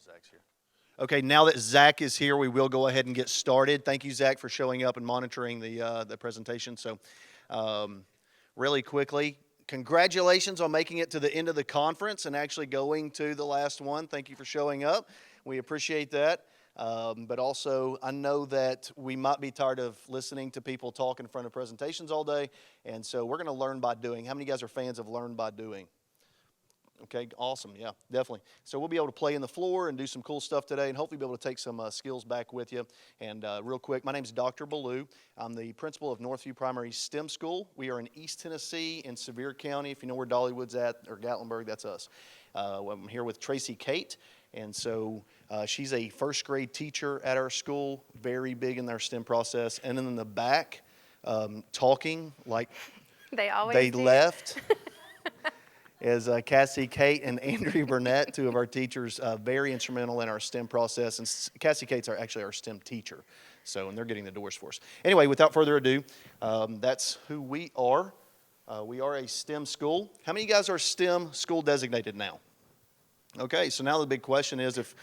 Zach's here. Okay, now that Zach is here, we will go ahead and get started. Thank you, Zach, for showing up and monitoring the presentation. So, really quickly, congratulations on making it to the end of the conference and actually going to the last one. Thank you for showing up. We appreciate that. But also, I know that we might be tired of listening to people talk in front of presentations all day, and so we're going to learn by doing. How many of you guys are fans of learn by doing? Okay, awesome. Yeah, definitely. So we'll be able to play in the floor and do some cool stuff today and hopefully be able to take some skills back with you. And real quick, my name is Dr. Ballew. I'm the principal of Northview Primary STEM School. We are in East Tennessee in Sevier County. If you know where Dollywood's at, or Gatlinburg, that's us. I'm here with Tracy Kate. And so she's a first grade teacher at our school, very big in their STEM process. And then in the back, talking like they left. Is Cassie, Kate, and Andrea Burnett, two of our teachers, very instrumental in our STEM process. And Cassie Kate's actually our STEM teacher. So, and they're getting the doors for us. Anyway, without further ado, that's who we are. We are a STEM school. How many of you guys are STEM school designated now? Okay, so now the big question is if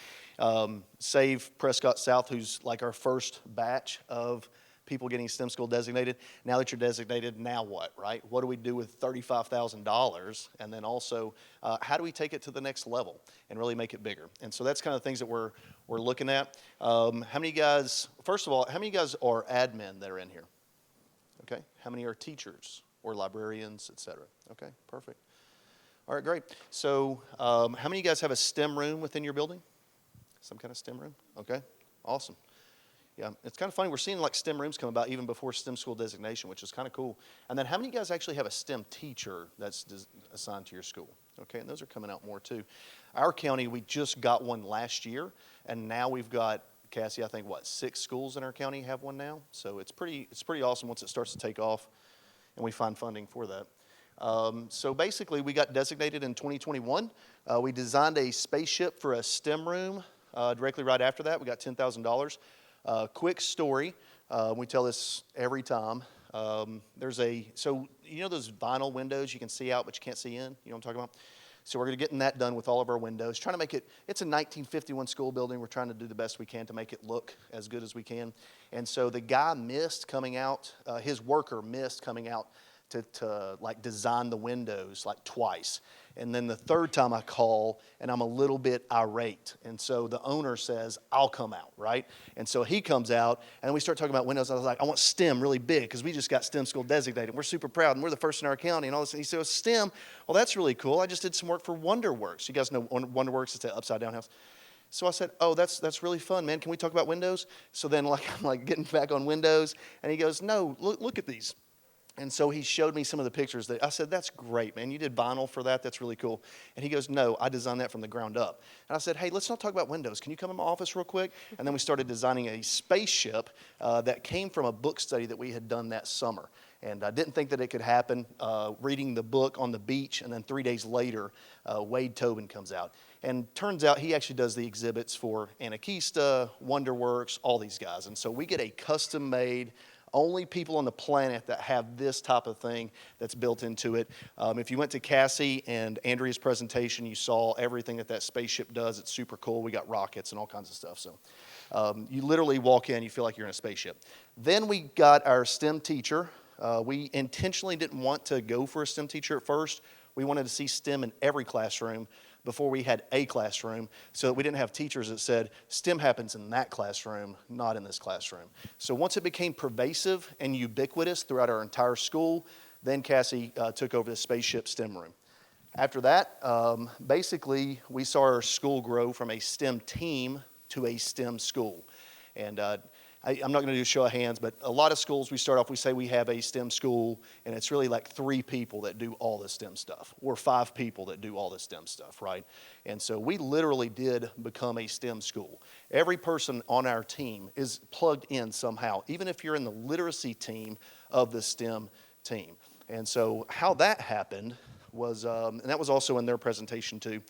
Save Prescott South, who's like our first batch of people getting STEM school designated. Now that you're designated, now what, right? What do we do with $35,000? And then also, how do we take it to the next level and really make it bigger? And so that's kind of things that we're looking at. How many guys, first of all, how many guys are admin that are in here? Okay. How many are teachers or librarians, et cetera? Okay, perfect. All right, great. So how many of you guys have a STEM room within your building? Some kind of STEM room? Okay, awesome. Yeah, it's kind of funny. We're seeing like STEM rooms come about even before STEM school designation, which is kind of cool. And then how many of you guys actually have a STEM teacher that's assigned to your school? Okay, and those are coming out more too. Our county, we just got one last year, and now we've got, Cassie, I think, 6 schools in our county have one now. So it's pretty awesome once it starts to take off, and we find funding for that. So basically, we got designated in 2021. We designed a spaceship for a STEM room directly right after that. We got $10,000. Quick story, we tell this every time. So you know those vinyl windows you can see out but you can't see in? You know what I'm talking about? So we're getting that done with all of our windows, trying to make it, it's a 1951 school building. We're trying to do the best we can to make it look as good as we can. And so the guy missed coming out, his worker missed coming out to like design the windows like twice. And then the third time I call and I'm a little bit irate. And so the owner says, I'll come out, right? And so he comes out and we start talking about windows. I was like, I want STEM really big because we just got STEM school designated. We're super proud and we're the first in our county and all this. And he says, STEM, well, that's really cool. I just did some work for Wonderworks. You guys know Wonderworks is the upside down house. So I said, oh, that's really fun, man. Can we talk about windows? So then I'm like getting back on windows and he goes, no, look at these. And so he showed me some of the pictures that I said, that's great, man. You did vinyl for that. That's really cool. And he goes, no, I designed that from the ground up. And I said, hey, let's not talk about windows. Can you come in my office real quick? And then we started designing a spaceship that came from a book study that we had done that summer. And I didn't think that it could happen. Reading the book on the beach, and then 3 days later, Wade Tobin comes out. And turns out he actually does the exhibits for Anarchista, Wonderworks, all these guys. And so we get a custom-made, only people on the planet that have this type of thing that's built into it. If you went to Cassie and Andrea's presentation, you saw everything that spaceship does. It's super cool. We got rockets and all kinds of stuff. So you literally walk in, you feel like you're in a spaceship. Then we got our STEM teacher. We intentionally didn't want to go for a STEM teacher at first. We wanted to see STEM in every classroom before we had a classroom, so that we didn't have teachers that said, STEM happens in that classroom, not in this classroom. So once it became pervasive and ubiquitous throughout our entire school, then Cassie took over the spaceship STEM room. After that, basically, we saw our school grow from a STEM team to a STEM school. And I'm not going to do a show of hands, but a lot of schools we start off, we say we have a STEM school, and it's really like 3 people that do all the STEM stuff, or 5 people that do all the STEM stuff, right? And so we literally did become a STEM school. Every person on our team is plugged in somehow, even if you're in the literacy team of the STEM team. And so how that happened was, and that was also in their presentation too,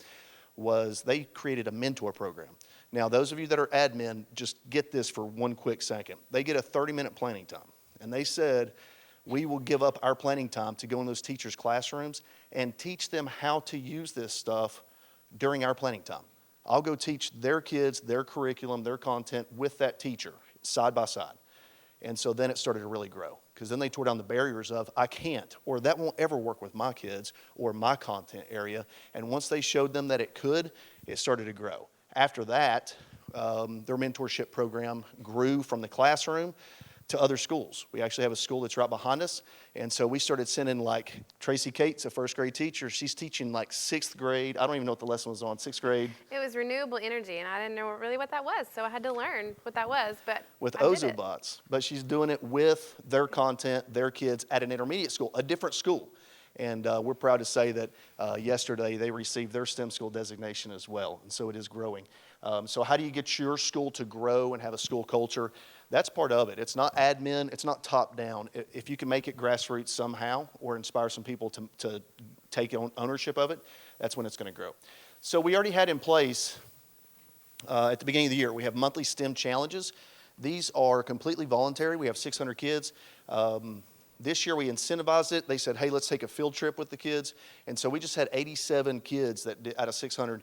was they created a mentor program. Now, those of you that are admin, just get this for one quick second. They get a 30-minute planning time. And they said, we will give up our planning time to go in those teachers' classrooms and teach them how to use this stuff during our planning time. I'll go teach their kids, their curriculum, their content with that teacher, side by side. And so then it started to really grow, because then they tore down the barriers of, I can't, or that won't ever work with my kids or my content area. And once they showed them that it could, it started to grow. After that, their mentorship program grew from the classroom to other schools. We actually have a school that's right behind us. And so we started sending, like, Tracy Cates, a first grade teacher. She's teaching like 6th grade. I don't even know what the lesson was on, 6th grade. It was renewable energy, and I didn't know really what that was, so I had to learn what that was. But With I did it. Ozobots. But she's doing it with their content, their kids at an intermediate school, a different school. And we're proud to say that yesterday they received their STEM school designation as well. And so it is growing. So how do you get your school to grow and have a school culture? That's part of it. It's not admin. It's not top down. If you can make it grassroots somehow or inspire some people to take ownership of it, that's when it's going to grow. So we already had in place at the beginning of the year, we have monthly STEM challenges. These are completely voluntary. We have 600 kids. This year we incentivized it. They said, hey, let's take a field trip with the kids. And so we just had 87 kids out of 600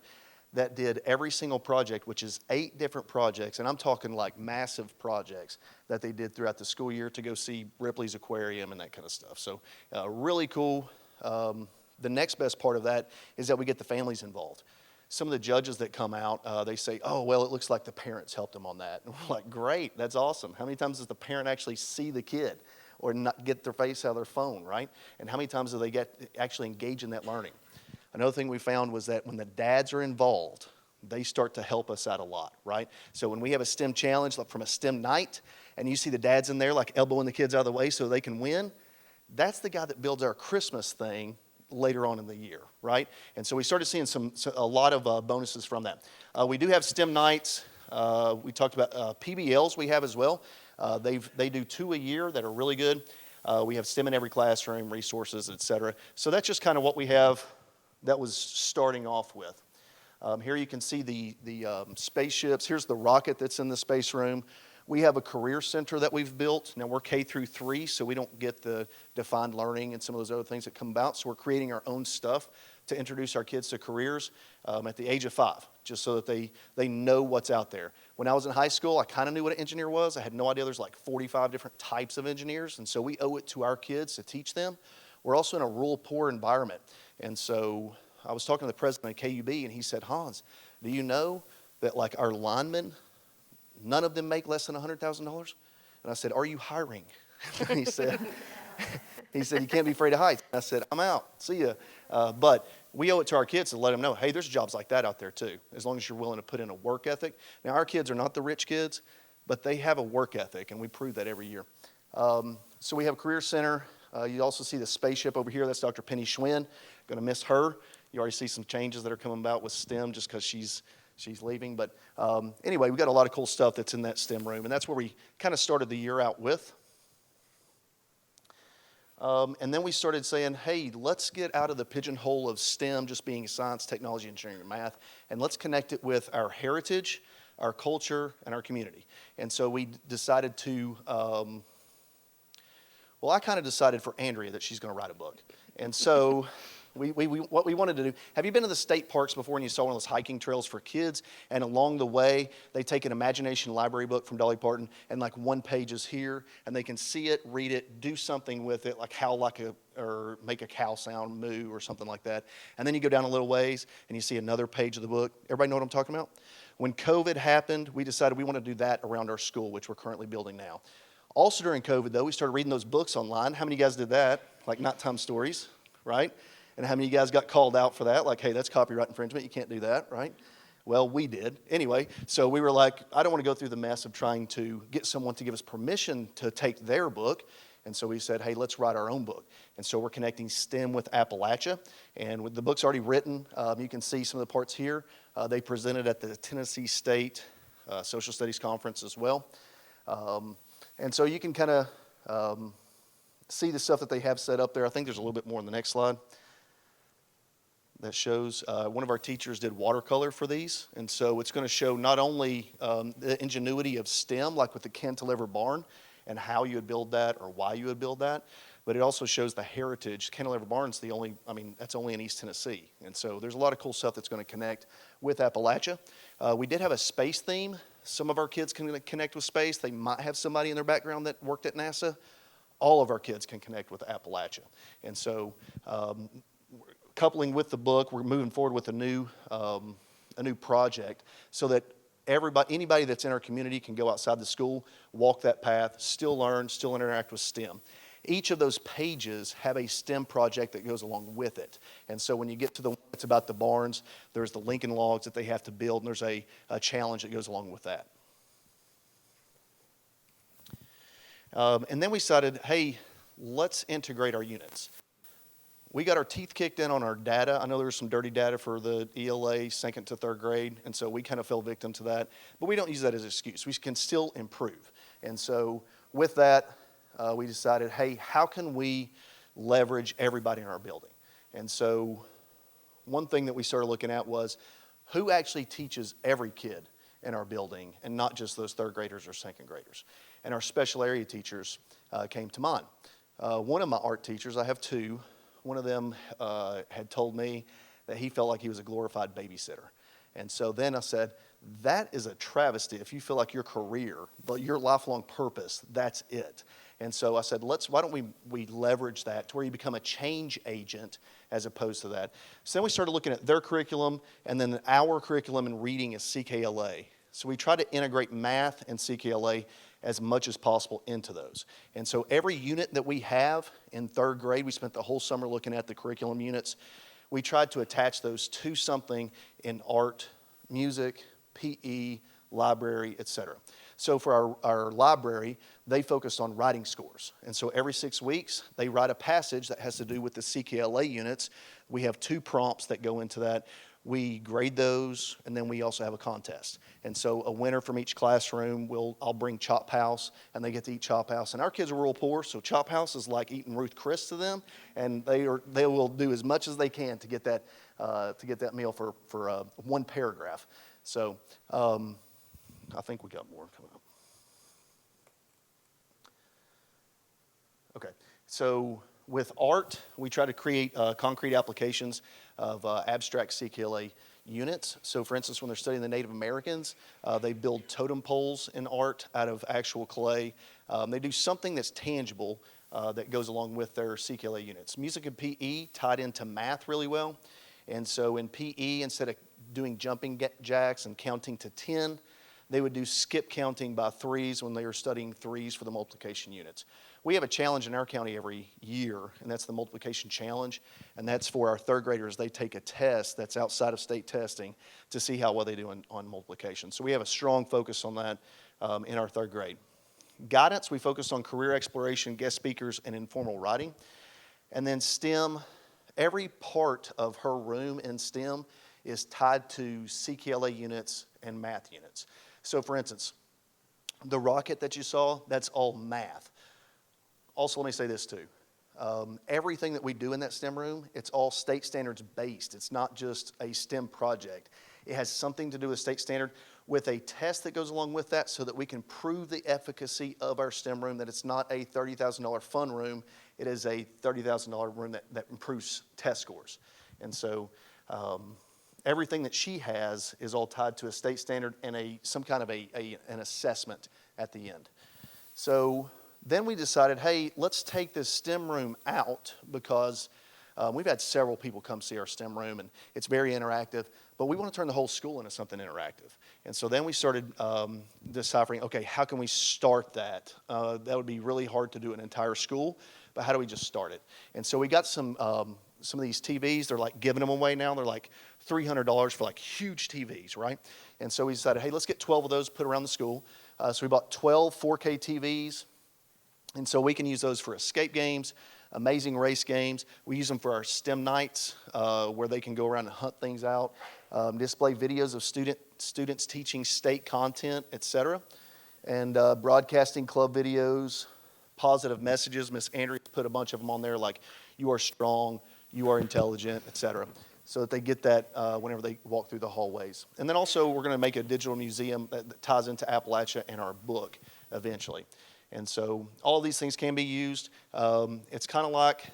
that did every single project, which is 8 different projects. And I'm talking like massive projects that they did throughout the school year to go see Ripley's Aquarium and that kind of stuff. So really cool. The next best part of that is that we get the families involved. Some of the judges that come out, they say, oh, well, it looks like the parents helped them on that. And we're like, great, that's awesome. How many times does the parent actually see the kid or not get their face out of their phone, right? And how many times do they actually engage in that learning? Another thing we found was that when the dads are involved, they start to help us out a lot, right? So when we have a STEM challenge, like from a STEM night, and you see the dads in there like elbowing the kids out of the way so they can win, that's the guy that builds our Christmas thing later on in the year, right? And so we started seeing a lot of bonuses from that. We do have STEM nights. We talked about PBLs we have as well. They do 2 a year that are really good. We have STEM in every classroom, resources, et cetera. So that's just kind of what we have that was starting off with. Here you can see the spaceships. Here's the rocket that's in the space room. We have a career center that we've built. Now we're K through 3, so we don't get the defined learning and some of those other things that come about. So we're creating our own stuff to introduce our kids to careers at the age of 5, just so that they know what's out there. When I was in high school, I kind of knew what an engineer was. I had no idea there's like 45 different types of engineers, and so we owe it to our kids to teach them. We're also in a rural, poor environment. And so I was talking to the president of KUB, and he said, Hans, do you know that like our linemen, none of them make less than $100,000? And I said, are you hiring? And he said, you can't be afraid of heights. And I said, I'm out. See ya. But we owe it to our kids to let them know, hey, there's jobs like that out there too, as long as you're willing to put in a work ethic. Now, our kids are not the rich kids, but they have a work ethic, and we prove that every year. So we have a career center. You also see the spaceship over here. That's Dr. Penny Schwinn. Going to miss her. You already see some changes that are coming about with STEM just because she's leaving. But anyway, we got a lot of cool stuff that's in that STEM room, and that's where we kind of started the year out with. And then we started saying, hey, let's get out of the pigeonhole of STEM just being science, technology, engineering, and math, and let's connect it with our heritage, our culture, and our community. And so we decided to, I kind of decided for Andrea that she's going to write a book. And so what we wanted to do, have you been to the state parks before and you saw one of those hiking trails for kids, and along the way they take an imagination library book from Dolly Parton, and like one page is here, and they can see it, read it, do something with it, like howl or make a cow sound, moo, or something like that. And then you go down a little ways and you see another page of the book. Everybody know what I'm talking about? When COVID happened, we decided we want to do that around our school, which we're currently building now. Also during COVID, though, we started reading those books online. How many of you guys did that? Like nighttime stories, right? And how many of you guys got called out for that? Like, hey, that's copyright infringement. You can't do that, right? Well, we did. Anyway, so we were like, I don't want to go through the mess of trying to get someone to give us permission to take their book. And so we said, hey, let's write our own book. And so we're connecting STEM with Appalachia. And with the book's already written, you can see some of the parts here. They presented at the Tennessee State Social Studies Conference as well. And so you can kind of see the stuff that they have set up there. I think there's a little bit more on the next slide that shows. One of our teachers did watercolor for these. And so it's going to show not only the ingenuity of STEM, like with the cantilever barn, and how you would build that or why you would build that, but it also shows the heritage. Cantilever Barn's that's only in East Tennessee. And so there's a lot of cool stuff that's going to connect with Appalachia. We did have a space theme. Some of our kids can connect with space. They might have somebody in their background that worked at NASA. All of our kids can connect with Appalachia. And so coupling with the book, we're moving forward with a new project so that anybody that's in our community can go outside the school, walk that path, still learn, still interact with STEM. Each of those pages have a STEM project that goes along with it. And so when you get to the one that's about the barns, there's the Lincoln logs that they have to build, and there's a challenge that goes along with that. And then we decided, hey, let's integrate our units. We got our teeth kicked in on our data. I know there was some dirty data for the ELA, second to third grade, and so we kind of fell victim to that. But we don't use that as an excuse. We can still improve. And so with that, we decided, hey, how can we leverage everybody in our building? And so one thing that we started looking at was who actually teaches every kid in our building and not just those third graders or second graders. And our special area teachers came to mind. One of my art teachers, I have two, one of them had told me that he felt like he was a glorified babysitter. And so then I said, that is a travesty if you feel like your career, but your lifelong purpose, that's it. And so I said, why don't we leverage that to where you become a change agent as opposed to that. So then we started looking at their curriculum and then our curriculum in reading is CKLA. So we try to integrate math and CKLA as much as possible into those. And so every unit that we have in third grade, we spent the whole summer looking at the curriculum units. We tried to attach those to something in art, music, PE, library, etc. So for our library, they focused on writing scores. And so every 6 weeks, they write a passage that has to do with the CKLA units. We have 2 prompts that go into that. We grade those, and then we also have a contest. And so a winner from each classroom, I'll bring Chop House, and they get to eat Chop House. And our kids are real poor, so Chop House is like eating Ruth Chris to them, and they will do as much as they can to get that meal for one paragraph. So I think we got more coming up. Okay, so with art, we try to create concrete applications of abstract CKLA units. So for instance, when they're studying the Native Americans, they build totem poles in art out of actual clay. They do something that's tangible that goes along with their CKLA units. Music and PE tied into math really well. And so in PE, instead of doing jumping jacks and counting to 10, they would do skip counting by threes when they were studying threes for the multiplication units. We have a challenge in our county every year, and that's the multiplication challenge, and that's for our third graders. They take a test that's outside of state testing to see how well they do on multiplication. So we have a strong focus on that in our third grade. Guidance, we focused on career exploration, guest speakers, and informal writing. And then STEM, every part of her room in STEM is tied to CKLA units and math units. So for instance, the rocket that you saw, that's all math. Also, let me say this too. Everything that we do in that STEM room, it's all state standards based. It's not just a STEM project. It has something to do with state standard with a test that goes along with that so that we can prove the efficacy of our STEM room, that it's not a $30,000 fun room. It is a $30,000 room that improves test scores. And so everything that she has is all tied to a state standard and some kind of an assessment at the end. So then we decided, hey, let's take this STEM room out because we've had several people come see our STEM room, and it's very interactive, but we want to turn the whole school into something interactive. And so then we started deciphering, okay, how can we start that? That would be really hard to do an entire school, but how do we just start it? And so we got some of these TVs. They're like giving them away now. They're like $300 for like huge TVs, right? And so we decided, hey, let's get 12 of those put around the school. So we bought 12 4K TVs. And so we can use those for escape games, amazing race games. We use them for our STEM nights where they can go around and hunt things out, display videos of students teaching state content, etc., and broadcasting club videos, positive messages. Miss Andrea put a bunch of them on there like, you are strong, you are intelligent, etc., so that they get that whenever they walk through the hallways. And then also we're going to make a digital museum that ties into Appalachia and our book eventually. And so all these things can be used. It's kind of like,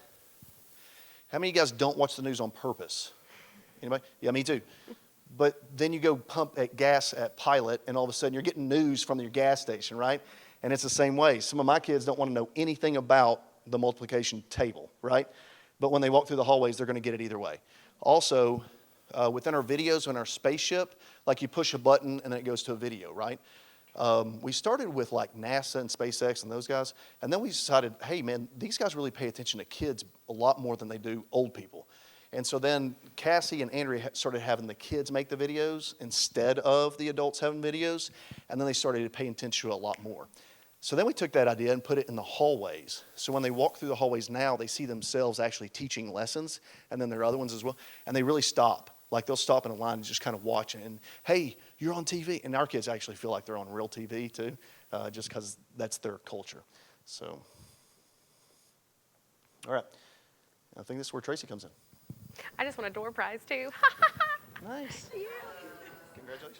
how many of you guys don't watch the news on purpose? Anybody? Yeah, me too. But then you go pump gas at Pilot, and all of a sudden you're getting news from your gas station, right? And it's the same way. Some of my kids don't want to know anything about the multiplication table, right? But when they walk through the hallways, they're going to get it either way. Also, within our videos, in our spaceship, like you push a button and then it goes to a video, right? We started with like NASA and SpaceX and those guys, and then we decided, hey man, these guys really pay attention to kids a lot more than they do old people. And so then Cassie and Andrea started having the kids make the videos instead of the adults having videos, and then they started paying attention to it a lot more. So then we took that idea and put it in the hallways. So when they walk through the hallways now, they see themselves actually teaching lessons, and then there are other ones as well, and they really stop. Like they'll stop in a line and just kind of watch it, and hey, you're on TV. And our kids actually feel like they're on real TV too, just because that's their culture. So, all right. I think this is where Tracy comes in. I just want a door prize too. Nice. Congratulations.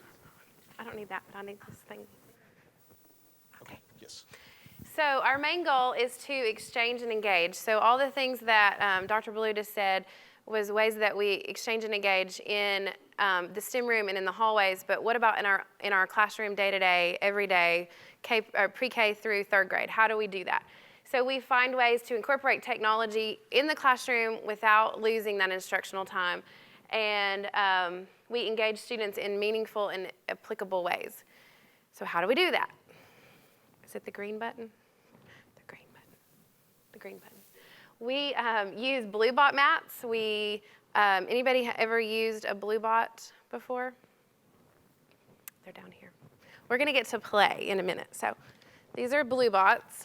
I don't need that, but I need this thing. Okay. Yes. So our main goal is to exchange and engage. So all the things that Dr. Ballew just said was ways that we exchange and engage in the STEM room and in the hallways. But what about in our classroom day to day, every day, pre-K through third grade? How do we do that? So we find ways to incorporate technology in the classroom without losing that instructional time. And we engage students in meaningful and applicable ways. So how do we do that? Is it the green button? The green button. The green button. We use Bluebot mats. Anybody ever used a Bluebot before? They're down here. We're going to get to play in a minute. So these are Bluebots.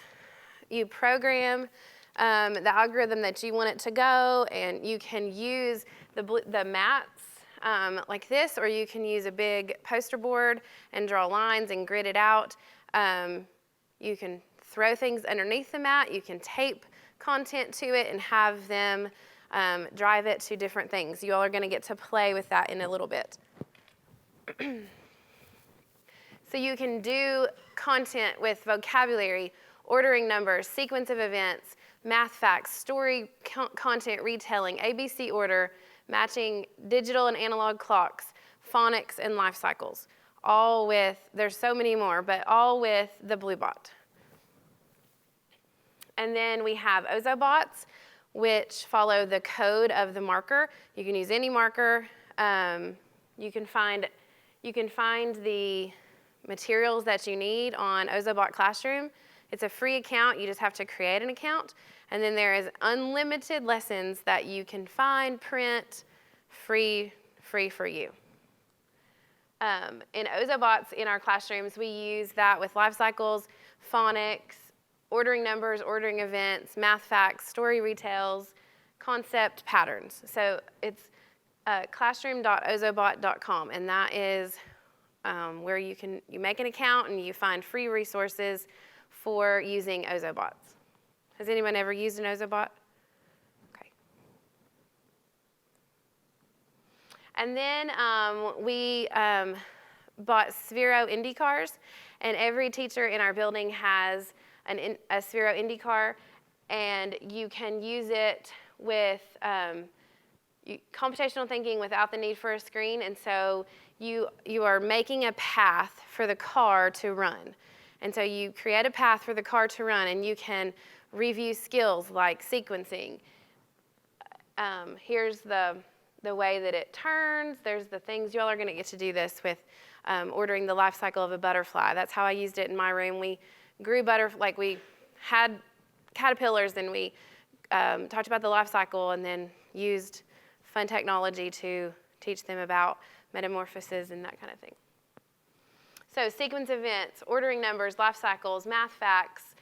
You program the algorithm that you want it to go, and you can use the mats like this, or you can use a big poster board and draw lines and grid it out. You can throw things underneath the mat. You can tape content to it and have them drive it to different things. You all are going to get to play with that in a little bit. So you can do content with vocabulary, ordering numbers, sequence of events, math facts, story content retelling, ABC order, matching digital and analog clocks, phonics, and life cycles. All with, there's so many more, but all with the Bluebot. And then we have Ozobots, which follow the code of the marker. You can use any marker. You can find the materials that you need on Ozobot Classroom. It's a free account. You just have to create an account. And then there is unlimited lessons that you can find, print, free for you. In Ozobots in our classrooms, we use that with life cycles, phonics, ordering numbers, ordering events, math facts, story retells, concept patterns. So it's classroom.ozobot.com, and that is where you make an account and you find free resources for using Ozobots. Has anyone ever used an Ozobot? Okay. And then we bought Sphero Indy cars, and every teacher in our building has a Sphero Indy car, and you can use it with computational thinking without the need for a screen, and so you are making a path for the car to run. And so you create a path for the car to run, and you can review skills like sequencing. Here's the way that it turns. There's the things. You all are going to get to do this with ordering the life cycle of a butterfly. That's how I used it in my room. We grew we had caterpillars, and we talked about the life cycle, and then used fun technology to teach them about metamorphosis and that kind of thing. So sequence events, ordering numbers, life cycles, math facts,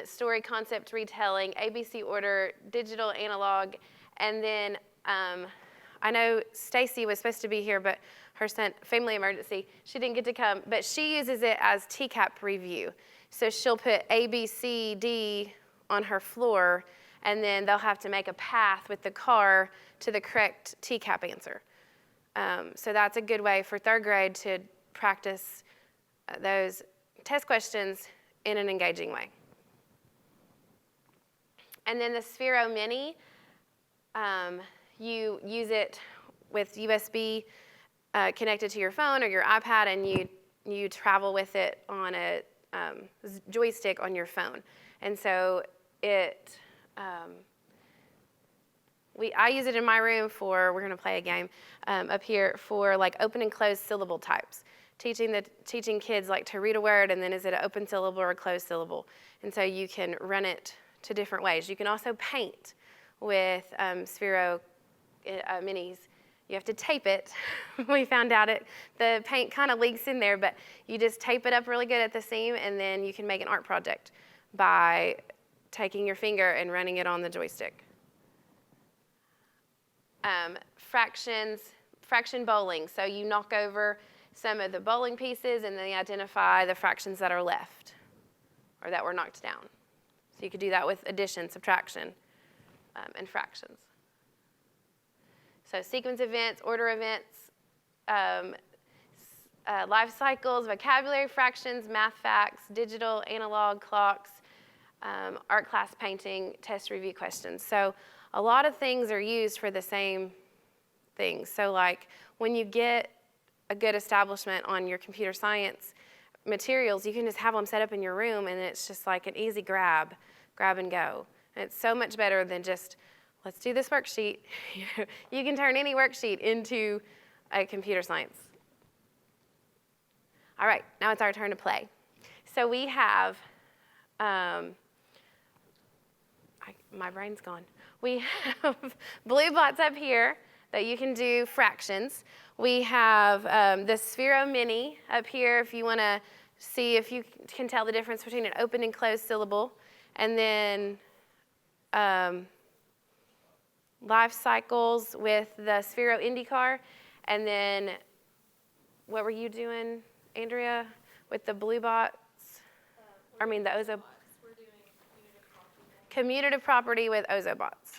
story concept retelling, ABC order, digital analog, and then I know Stacey was supposed to be here, but her son, family emergency, she didn't get to come, but she uses it as TCAP review. So she'll put A, B, C, D on her floor, and then they'll have to make a path with the car to the correct TCAP answer. So that's a good way for third grade to practice those test questions in an engaging way. And then the Sphero Mini, you use it with USB connected to your phone or your iPad, and you travel with it on a joystick on your phone. And so I use it in my room we're going to play a game up here for like open and closed syllable types, teaching kids like to read a word and then is it an open syllable or a closed syllable. And so you can run it to different ways. You can also paint with Sphero Minis. You have to tape it. We found out the paint kind of leaks in there, but you just tape it up really good at the seam, and then you can make an art project by taking your finger and running it on the joystick. Fraction bowling. So you knock over some of the bowling pieces and then you identify the fractions that are left or that were knocked down. So you could do that with addition, subtraction, and fractions. So sequence events, order events, life cycles, vocabulary, fractions, math facts, digital, analog, clocks, art class painting, test review questions. So a lot of things are used for the same things. So like when you get a good establishment on your computer science materials, you can just have them set up in your room and it's just like an easy grab and go. And it's so much better than just, let's do this worksheet. You can turn any worksheet into a computer science. All right, now it's our turn to play. So we have, my brain's gone. We have blue bots up here that you can do fractions. We have the Sphero Mini up here if you want to see if you can tell the difference between an open and closed syllable. And then life cycles with the Sphero IndyCar. And then what were you doing, Andrea, with the blue bots? The Ozo. We're doing commutative property. Commutative property with Ozo bots.